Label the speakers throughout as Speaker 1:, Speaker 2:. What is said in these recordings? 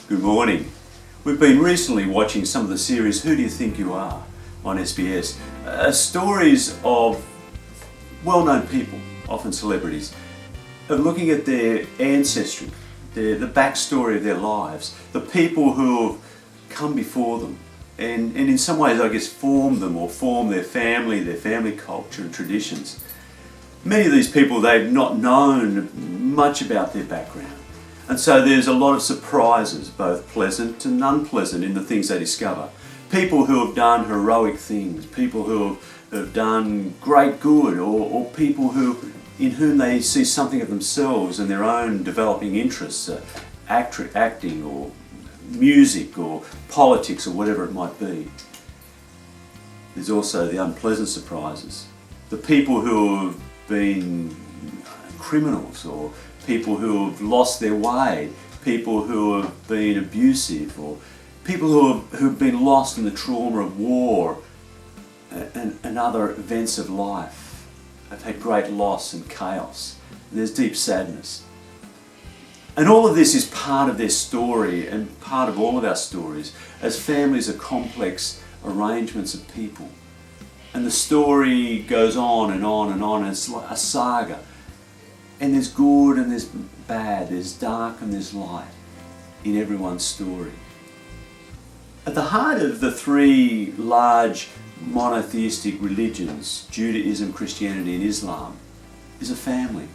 Speaker 1: Good morning. We've been recently watching some of the series Who Do You Think You Are on SBS. Stories of well-known people, often celebrities, of looking at their ancestry, the backstory of their lives, the people who have come before them, and in some ways I guess formed them or formed their family culture and traditions. Many of these people, they've not known much about their background. And so there's a lot of surprises, both pleasant and unpleasant, in the things they discover. People who have done heroic things, people who have done great good, or people in whom they see something of themselves and their own developing interests, acting or music or politics or whatever it might be. There's also the unpleasant surprises. The people who have been criminals, or people who have lost their way, people who have been abusive, or people who've been lost in the trauma of war and other events of life, have had great loss and chaos. And there's deep sadness. And all of this is part of their story and part of all of our stories, as families are complex arrangements of people. And the story goes on and on and on. It's like a saga. And there's good and there's bad, there's dark and there's light in everyone's story. At the heart of the three large monotheistic religions, Judaism, Christianity and Islam, is a family,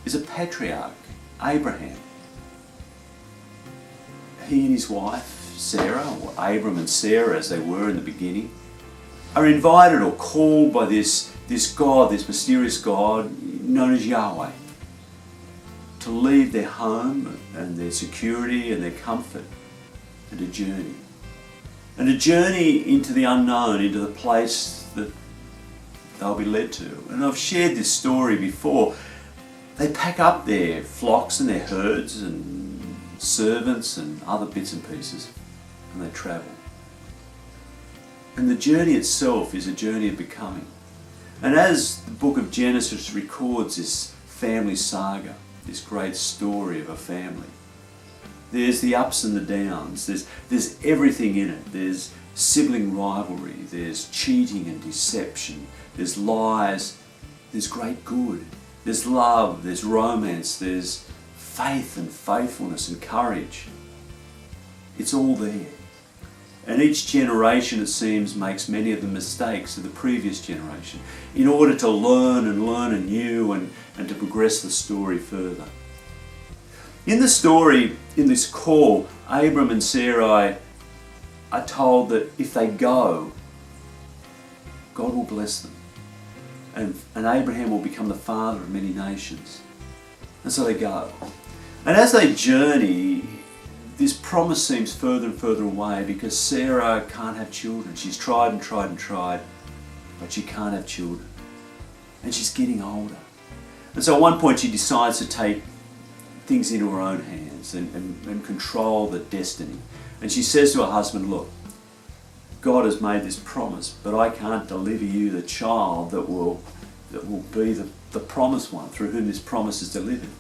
Speaker 1: is a patriarch, Abraham. He and his wife, Sarah, or Abram and Sarah as they were in the beginning, are invited or called by this God, this mysterious God known as Yahweh, to leave their home and their security and their comfort and a journey. And a journey into the unknown, into the place that they'll be led to. And I've shared this story before. They pack up their flocks and their herds and servants and other bits and pieces, and they travel. And the journey itself is a journey of becoming. And as the book of Genesis records this family saga, this great story of a family, there's the ups and the downs, there's everything in it. There's sibling rivalry, there's cheating and deception, there's lies, there's great good, there's love, there's romance, there's faith and faithfulness and courage. It's all there. And each generation, it seems, makes many of the mistakes of the previous generation in order to learn anew and to progress the story further. In the story, in this call, Abram and Sarai are told that if they go, God will bless them. And Abraham will become the father of many nations. And so they go. And as they journey, this promise seems further and further away because Sarah can't have children. She's tried and tried and tried, but she can't have children. And she's getting older. And so at one point she decides to take things into her own hands and control the destiny. And she says to her husband, look, God has made this promise, but I can't deliver you the child that will be the promised one through whom this promise is delivered.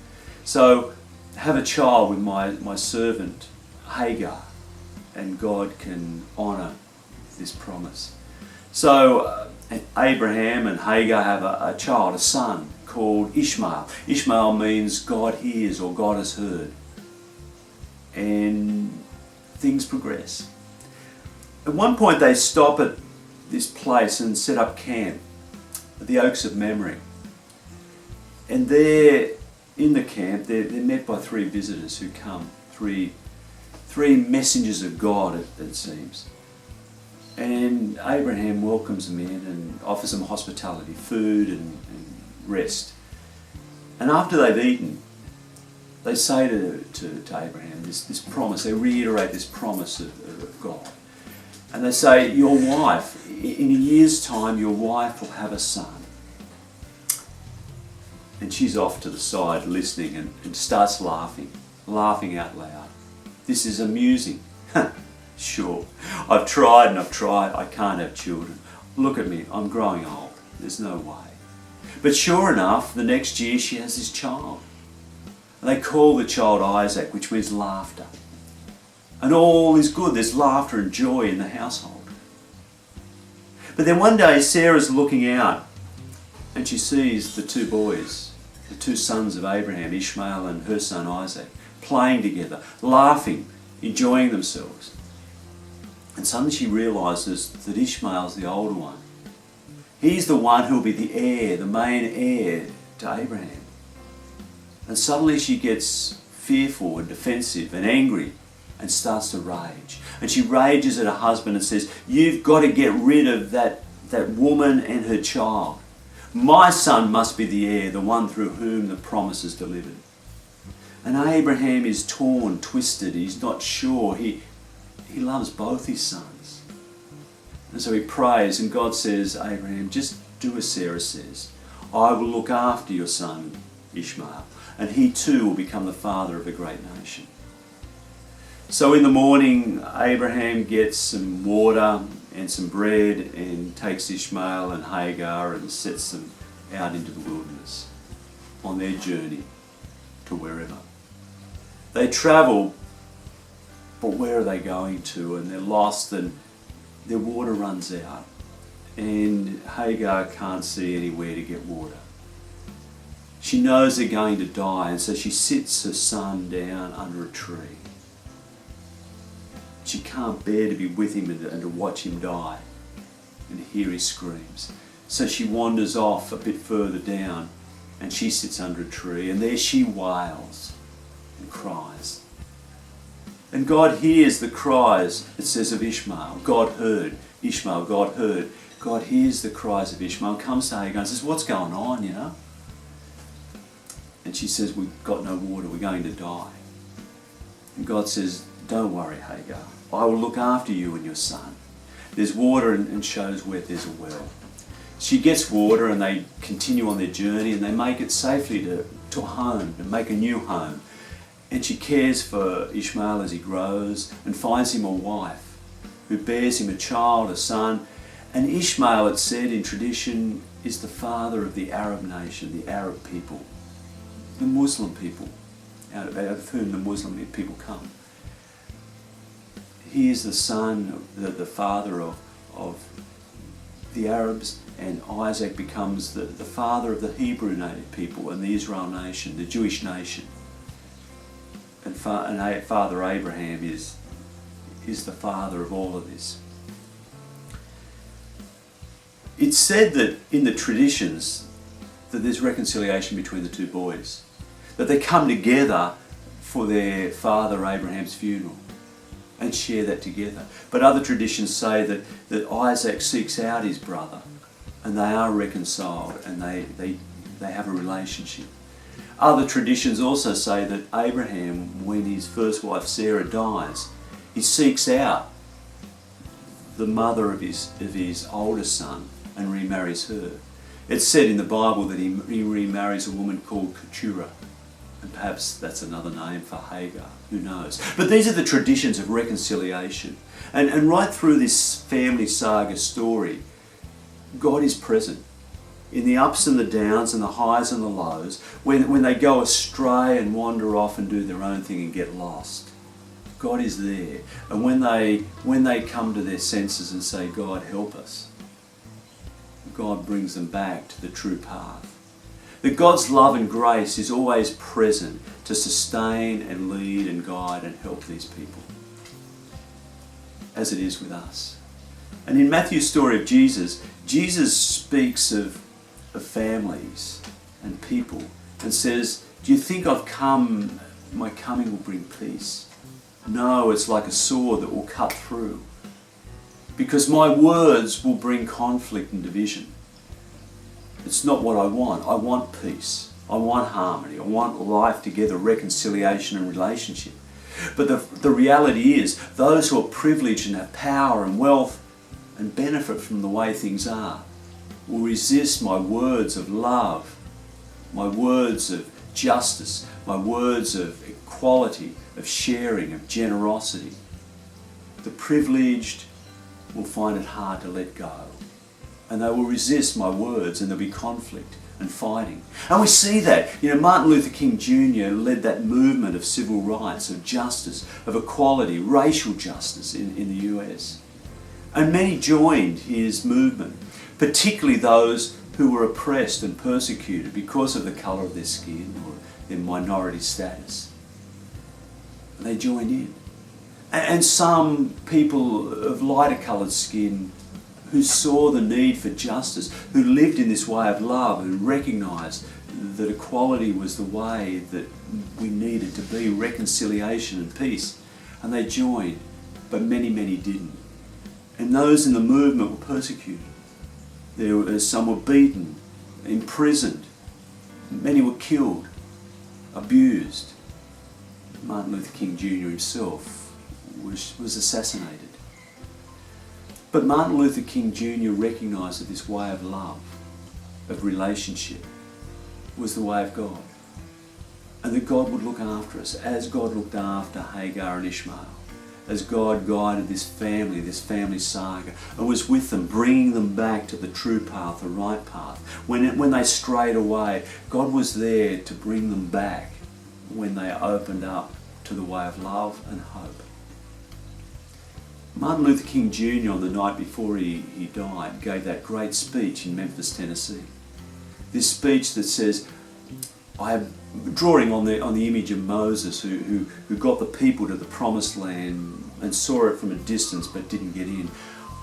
Speaker 1: So have a child with my servant Hagar, and God can honour this promise. So Abraham and Hagar have a child, a son called Ishmael. Ishmael means God hears or God has heard. And things progress. At one point they stop at this place and set up camp at the Oaks of Memory. And there in the camp they're met by three visitors who come, three messengers of God it seems. And Abraham welcomes them in and offers them hospitality, food and rest. And after they've eaten, they say to Abraham this promise, they reiterate this promise of God. And they say, your wife, in a year's time, your wife will have a son. And she's off to the side listening and starts laughing out loud. This is amusing. Sure, I've tried and I've tried, I can't have children. Look at me, I'm growing old, there's no way. But sure enough, the next year she has this child. And they call the child Isaac, which means laughter. And all is good. There's laughter and joy in the household. But then one day Sarah's looking out and she sees the two boys, the two sons of Abraham, Ishmael and her son Isaac, playing together, laughing, enjoying themselves. And suddenly she realises that Ishmael's the older one. He's the one who will be the heir, the main heir to Abraham. And suddenly she gets fearful and defensive and angry and starts to rage. And she rages at her husband and says, "You've got to get rid of that woman and her child. My son must be the heir, the one through whom the promise is delivered." And Abraham is torn, twisted. He's not sure. He loves both his sons. And so he prays, and God says, "Abraham, just do as Sarah says. I will look after your son Ishmael, and he too will become the father of a great nation." So in the morning, Abraham gets some water and some bread and takes Ishmael and Hagar and sets them out into the wilderness on their journey to wherever. They travel, but where are they going to? And they're lost and their water runs out. And Hagar can't see anywhere to get water. She knows they're going to die, and so she sits her son down under a tree. She can't bear to be with him and to watch him die and hear his screams. So she wanders off a bit further down and she sits under a tree, and there she wails and cries. And God hears the cries, it says, of Ishmael. God heard Ishmael, God heard. God hears the cries of Ishmael, comes to Hagar and says, "What's going on, you know?" And she says, "We've got no water, we're going to die." And God says, "Don't worry, Hagar. I will look after you and your son. There's water," and shows where there's a well. She gets water and they continue on their journey and they make it safely to a home, to make a new home. And she cares for Ishmael as he grows and finds him a wife who bears him a child, a son. And Ishmael, it's said in tradition, is the father of the Arab nation, the Arab people, the Muslim people, out of whom the Muslim people come. He is the son, the father of the Arabs, and Isaac becomes the father of the Hebrew native people and the Israel nation, the Jewish nation. And Father Abraham is the father of all of this. It's said that in the traditions that there's reconciliation between the two boys, that they come together for their father Abraham's funeral and share that together. But other traditions say that Isaac seeks out his brother and they are reconciled and they have a relationship. Other traditions also say that Abraham, when his first wife Sarah dies, he seeks out the mother of his oldest son and remarries her. It's said in the Bible that he remarries a woman called Keturah. And perhaps that's another name for Hagar, who knows. But these are the traditions of reconciliation. And right through this family saga story, God is present. In the ups and the downs and the highs and the lows, when they go astray and wander off and do their own thing and get lost, God is there. And when they come to their senses and say, "God, help us," God brings them back to the true path. That God's love and grace is always present to sustain and lead and guide and help these people, as it is with us. And in Matthew's story of Jesus, Jesus speaks of families and people and says, "Do you think my coming will bring peace? No, it's like a sword that will cut through. Because my words will bring conflict and division. It's not what I want. I want peace. I want harmony. I want life together, reconciliation and relationship. But the reality is, those who are privileged and have power and wealth and benefit from the way things are will resist my words of love, my words of justice, my words of equality, of sharing, of generosity. The privileged will find it hard to let go. and they will resist my words, and there'll be conflict and fighting. And we see that. Martin Luther King Jr. led that movement of civil rights, of justice, of equality, racial justice in the US. And many joined his movement, particularly those who were oppressed and persecuted because of the colour of their skin or their minority status. And they joined in. And some people of lighter coloured skin who saw the need for justice, who lived in this way of love and recognised that equality was the way that we needed to be, reconciliation and peace. And they joined, but many, many didn't. And those in the movement were persecuted. Some were beaten, imprisoned. Many were killed, abused. Martin Luther King Jr. himself was assassinated. But Martin Luther King Jr. recognised that this way of love, of relationship, was the way of God. And that God would look after us as God looked after Hagar and Ishmael. As God guided this family saga, and was with them, bringing them back to the true path, the right path. When they strayed away, God was there to bring them back when they opened up to the way of love and hope. Martin Luther King Jr. on the night before he died gave that great speech in Memphis, Tennessee. This speech that says, I'm drawing on the image of Moses who got the people to the promised land and saw it from a distance but didn't get in.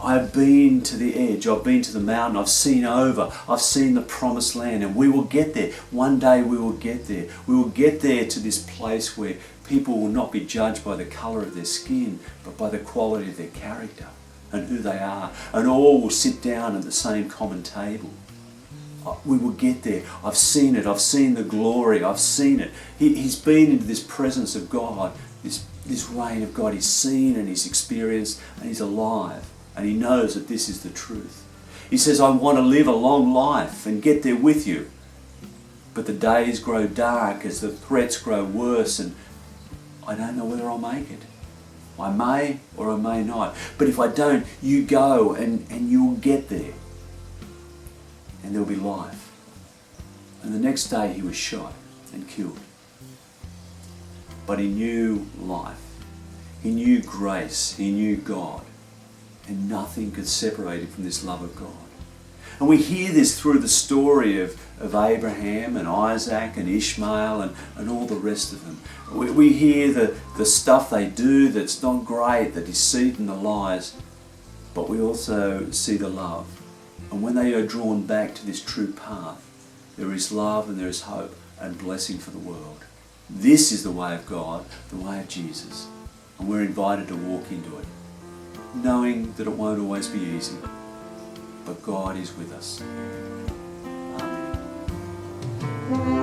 Speaker 1: I've been to the edge, I've been to the mountain, I've seen the promised land, and we will get there. One day we will get there. We will get there to this place where people will not be judged by the colour of their skin, but by the quality of their character and who they are. And all will sit down at the same common table. We will get there. I've seen it. I've seen the glory. I've seen it. He's been into this presence of God, this reign of God. He's seen and he's experienced and he's alive. And he knows that this is the truth. He says, I want to live a long life and get there with you. But the days grow dark as the threats grow worse, and I don't know whether I'll make it. I may or I may not. But if I don't, you go and you'll get there. And there'll be life. And the next day he was shot and killed. But he knew life. He knew grace. He knew God. And nothing could separate him from this love of God. And we hear this through the story of Abraham and Isaac and Ishmael and all the rest of them. We hear the stuff they do that's not great, the deceit and the lies, but we also see the love. And when they are drawn back to this true path, there is love and there is hope and blessing for the world. This is the way of God, the way of Jesus. And we're invited to walk into it, knowing that it won't always be easy, but God is with us. Amen.